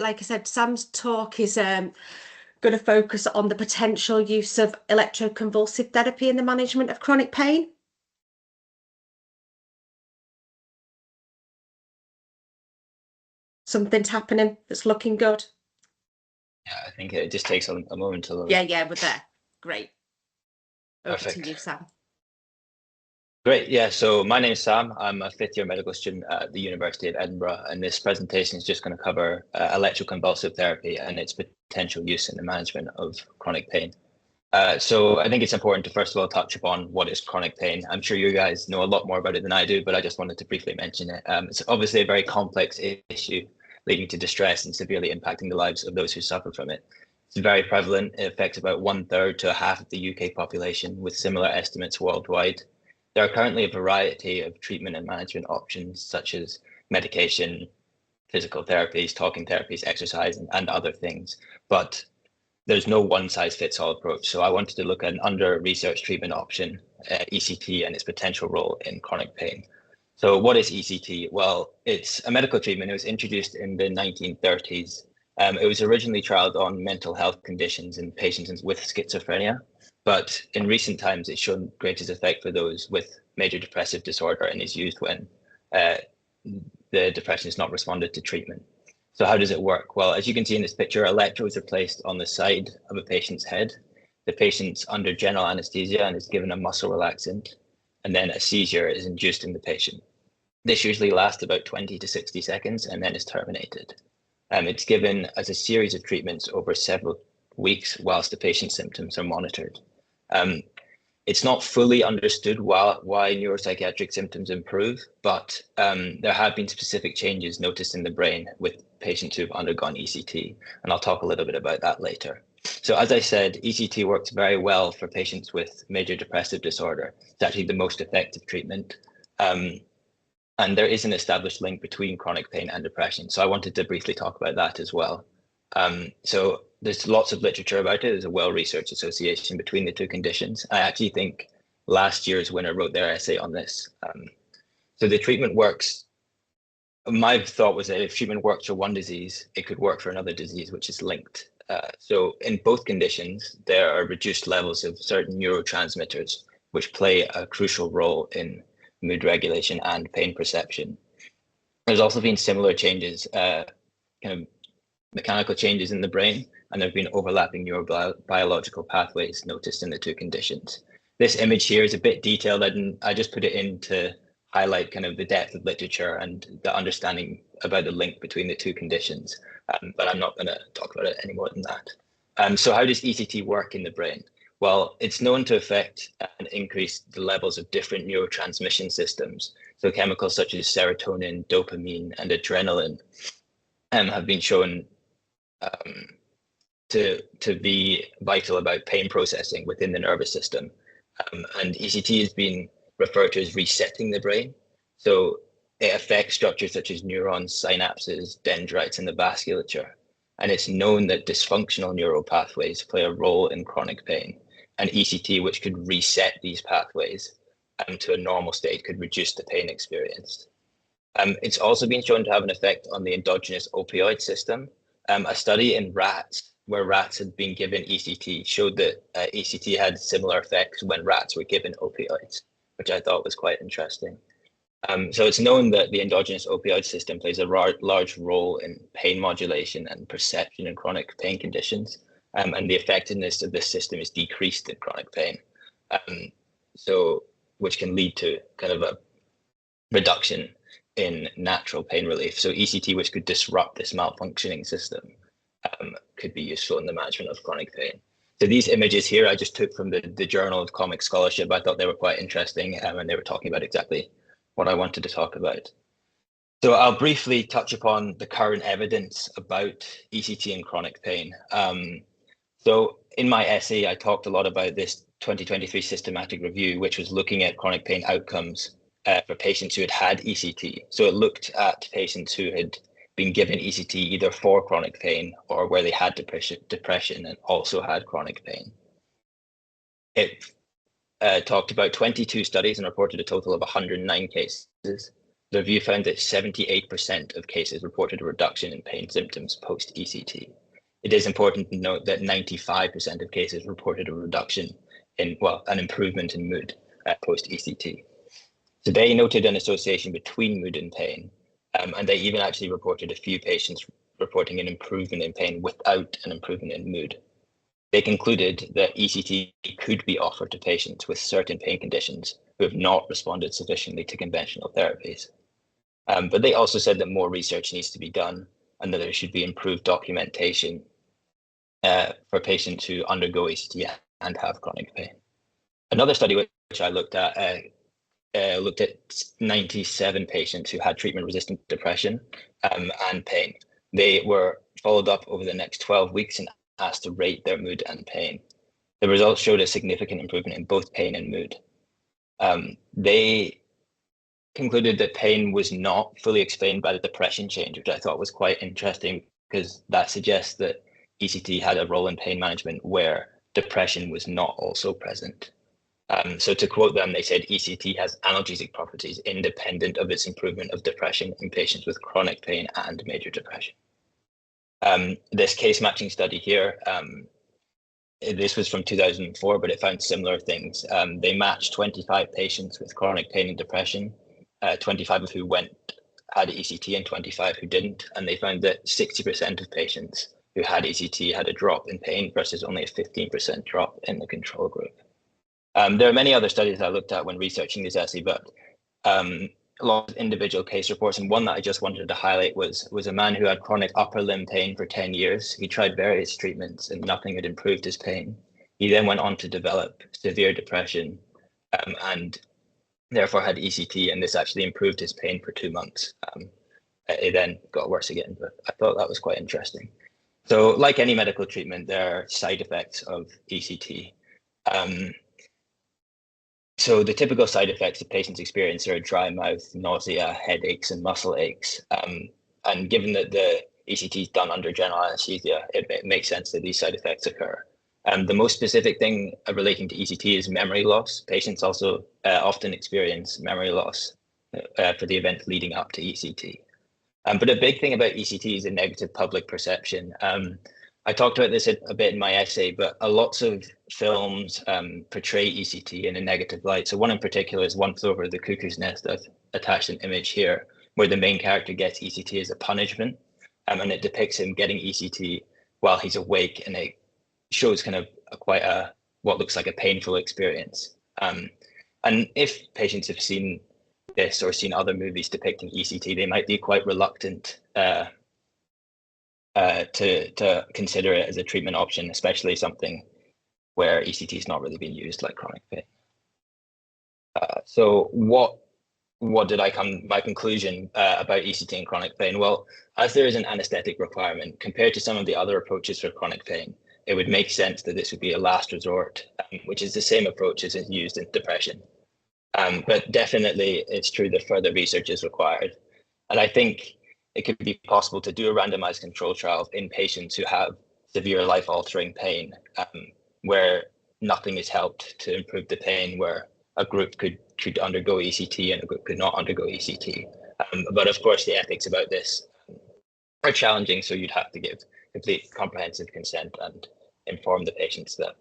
like I said, Sam's talk is going to focus on the potential use of electroconvulsive therapy in the management of chronic pain. Something's happening that's looking good. Yeah, I think it just takes a moment to load. Yeah, we're there. Great. Over Perfect. to you, Sam. Great. Yeah, so my name is Sam. I'm a fifth-year medical student at the University of Edinburgh, and this presentation is just going to cover electroconvulsive therapy and its potential use in the management of chronic pain. So I think it's important to first of all touch upon what is chronic pain. I'm sure you guys know a lot more about it than I do, but I just wanted to briefly mention it. It's obviously a very complex issue leading to distress and severely impacting the lives of those who suffer from it. It's very prevalent. It affects about 1/3 to a half of the UK population, with similar estimates worldwide. There are currently a variety of treatment and management options, such as medication, physical therapies, talking therapies, exercise, and other things. But there's no one size fits all approach. So I wanted to look at an under-researched treatment option, ECT, and its potential role in chronic pain. So what is ECT? Well, it's a medical treatment. It was introduced in the 1930s. It was originally trialed on mental health conditions in patients with schizophrenia, but in recent times, it's shown greatest effect for those with major depressive disorder and is used when the depression is not responded to treatment. So how does it work? Well, as you can see in this picture, electrodes are placed on the side of a patient's head. The patient's under general anesthesia and is given a muscle relaxant, and then a seizure is induced in the patient. This usually lasts about 20 to 60 seconds and then is terminated. It's given as a series of treatments over several weeks whilst the patient's symptoms are monitored. It's not fully understood why neuropsychiatric symptoms improve, but there have been specific changes noticed in the brain with patients who've undergone ECT, and I'll talk a little bit about that later. So as I said, ECT works very well for patients with major depressive disorder. It's actually the most effective treatment. And there is an established link between chronic pain and depression. So I wanted to briefly talk about that as well. So there's lots of literature about it. There's a well-researched association between the two conditions. I actually think last year's winner wrote their essay on this. So the treatment works. My thought was that if treatment works for one disease, it could work for another disease, which is linked. So in both conditions, there are reduced levels of certain neurotransmitters, which play a crucial role in mood regulation and pain perception. There's also been similar changes, kind of mechanical changes in the brain, and there have been overlapping neurobiological pathways noticed in the two conditions. This image here is a bit detailed. I just put it in to highlight kind of the depth of literature and the understanding about the link between the two conditions, but I'm not going to talk about it any more than that. So how does ECT work in the brain? Well, it's known to affect and increase the levels of different neurotransmission systems. So chemicals such as serotonin, dopamine, and adrenaline have been shown to be vital about pain processing within the nervous system. And ECT has been referred to as resetting the brain. So it affects structures such as neurons, synapses, dendrites, and the vasculature. And it's known that dysfunctional neural pathways play a role in chronic pain. And ECT, which could reset these pathways to a normal state, could reduce the pain experienced. It's also been shown to have an effect on the endogenous opioid system. A study in rats, where rats had been given ECT, showed that ECT had similar effects when rats were given opioids, which I thought was quite interesting. So it's known that the endogenous opioid system plays a large role in pain modulation and perception in chronic pain conditions. And the effectiveness of this system is decreased in chronic pain, which can lead to kind of a reduction in natural pain relief. So ECT, which could disrupt this malfunctioning system, could be useful in the management of chronic pain. So these images here I just took from the Journal of Comic Scholarship. I thought they were quite interesting, and they were talking about exactly what I wanted to talk about. So I'll briefly touch upon the current evidence about ECT and chronic pain. So in my essay, I talked a lot about this 2023 systematic review, which was looking at chronic pain outcomes for patients who had ECT. So it looked at patients who had been given ECT either for chronic pain or where they had depression and also had chronic pain. It talked about 22 studies and reported a total of 109 cases. the review found that 78% of cases reported a reduction in pain symptoms post-ECT. It is important to note that 95% of cases reported a reduction in, well, an improvement in mood post-ECT. So they noted an association between mood and pain, and they even actually reported a few patients reporting an improvement in pain without an improvement in mood. They concluded that ECT could be offered to patients with certain pain conditions who have not responded sufficiently to conventional therapies. But they also said that more research needs to be done and that there should be improved documentation for patients who undergo ECT and have chronic pain. Another study which I looked at 97 patients who had treatment-resistant depression and pain. They were followed up over the next 12 weeks and asked to rate their mood and pain. The results showed a significant improvement in both pain and mood. They concluded that pain was not fully explained by the depression change, which I thought was quite interesting because that suggests that ECT had a role in pain management where depression was not also present. So to quote them, they said ECT has analgesic properties independent of its improvement of depression in patients with chronic pain and major depression. This case matching study here, this was from 2004, but it found similar things. They matched 25 patients with chronic pain and depression, 25 of who had ECT and 25 who didn't, and they found that 60% of patients who had ECT had a drop in pain versus only a 15% drop in the control group. There are many other studies I looked at when researching this essay, but a lot of individual case reports, and one that I just wanted to highlight was a man who had chronic upper limb pain for 10 years. He tried various treatments and nothing had improved his pain. He then went on to develop severe depression and therefore had ECT, and this actually improved his pain for 2 months. It then got worse again, but I thought that was quite interesting. So like any medical treatment, there are side effects of ECT. So the typical side effects that patients experience are a dry mouth, nausea, headaches, and muscle aches. And given that the ECT is done under general anesthesia, it makes sense that these side effects occur. The most specific thing relating to ECT is memory loss. Patients also often experience memory loss for the event leading up to ECT. But a big thing about ECT is a negative public perception. I talked about this a bit in my essay, but lots of films portray ECT in a negative light. So one in particular is One Flew Over the Cuckoo's Nest. I've attached an image here where the main character gets ECT as a punishment, and it depicts him getting ECT while he's awake, and it shows kind of what looks like a painful experience. And if patients have seen this or seen other movies depicting ECT, they might be quite reluctant to consider it as a treatment option, especially something where ECT is not really being used like chronic pain. So what did my conclusion about ECT and chronic pain? Well, as there is an anesthetic requirement, compared to some of the other approaches for chronic pain, it would make sense that this would be a last resort, which is the same approach as is used in depression. But definitely it's true that further research is required. And I think it could be possible to do a randomized control trial in patients who have severe life-altering pain, where nothing is helped to improve the pain, where a group could undergo ECT and a group could not undergo ECT. But of course, the ethics about this are challenging, so you'd have to give complete comprehensive consent and inform the patients that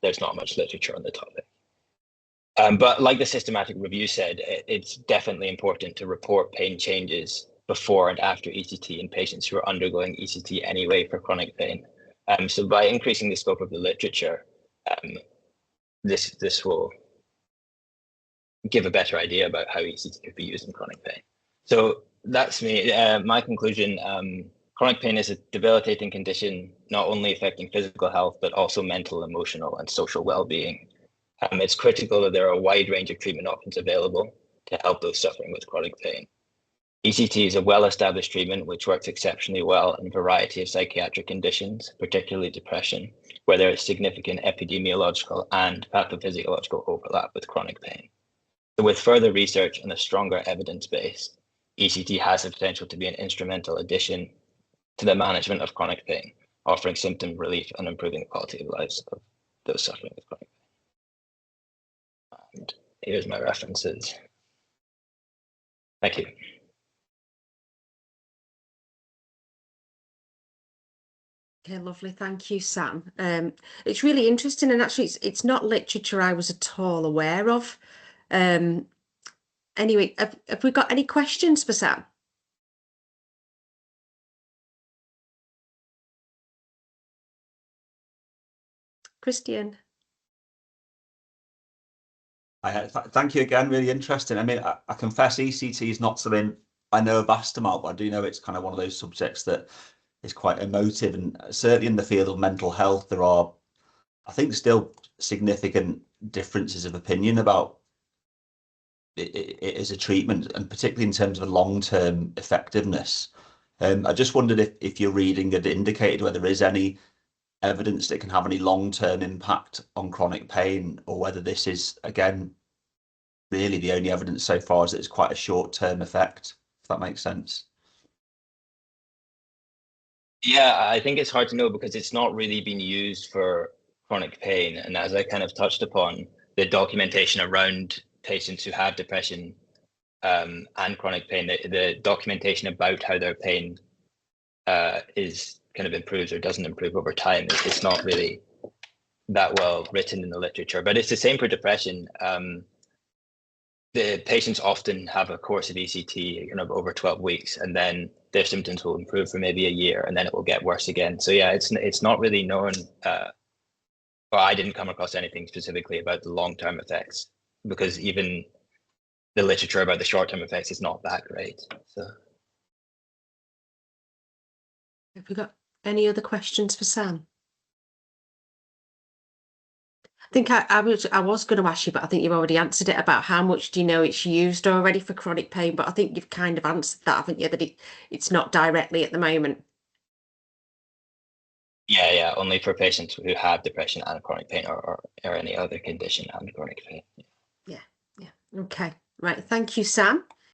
there's not much literature on the topic. But like the systematic review said, it's definitely important to report pain changes before and after ECT in patients who are undergoing ECT anyway for chronic pain. So by increasing the scope of the literature, this will give a better idea about how ECT could be used in chronic pain. So that's me. My conclusion, chronic pain is a debilitating condition, not only affecting physical health, but also mental, emotional, and social well-being. It's critical that there are a wide range of treatment options available to help those suffering with chronic pain. ECT is a well-established treatment which works exceptionally well in a variety of psychiatric conditions, particularly depression, where there is significant epidemiological and pathophysiological overlap with chronic pain. So with further research and a stronger evidence base, ECT has the potential to be an instrumental addition to the management of chronic pain, offering symptom relief and improving the quality of lives of those suffering with chronic pain. And here's my references. Thank you. Okay, lovely. Thank you, Sam. It's really interesting, and actually it's not literature I was at all aware of. Anyway, have we got any questions for Sam? Christian? Thank you again. Really interesting. I mean, I confess ECT is not something I know a vast amount, but I do know it's kind of one of those subjects that is quite emotive, and certainly in the field of mental health, there are, I think, still significant differences of opinion about it as a treatment, and particularly in terms of long-term effectiveness. I just wondered if your reading had indicated whether there is any evidence that it can have any long-term impact on chronic pain, or whether this is, again, really the only evidence so far is that it's quite a short-term effect, if that makes sense. Yeah, I think it's hard to know because it's not really been used for chronic pain. And as I kind of touched upon, the documentation around patients who have depression and chronic pain, the documentation about how their pain is kind of improves or doesn't improve over time, it's not really that well written in the literature. But it's the same for depression. The patients often have a course of ECT kind of over 12 weeks, and then their symptoms will improve for maybe a year, and then it will get worse again. So yeah, it's not really known, or I didn't come across anything specifically about the long-term effects, because even the literature about the short-term effects is not that great. So, Have we got any other questions for Sam? I think I was going to ask you, but I think you've already answered it about how much do you know it's used already for chronic pain, but I think you've kind of answered that, haven't you, that it's not directly at the moment. yeah, only for patients who have depression and chronic pain, or any other condition and chronic pain. Yeah. Okay. Right. Thank you, Sam.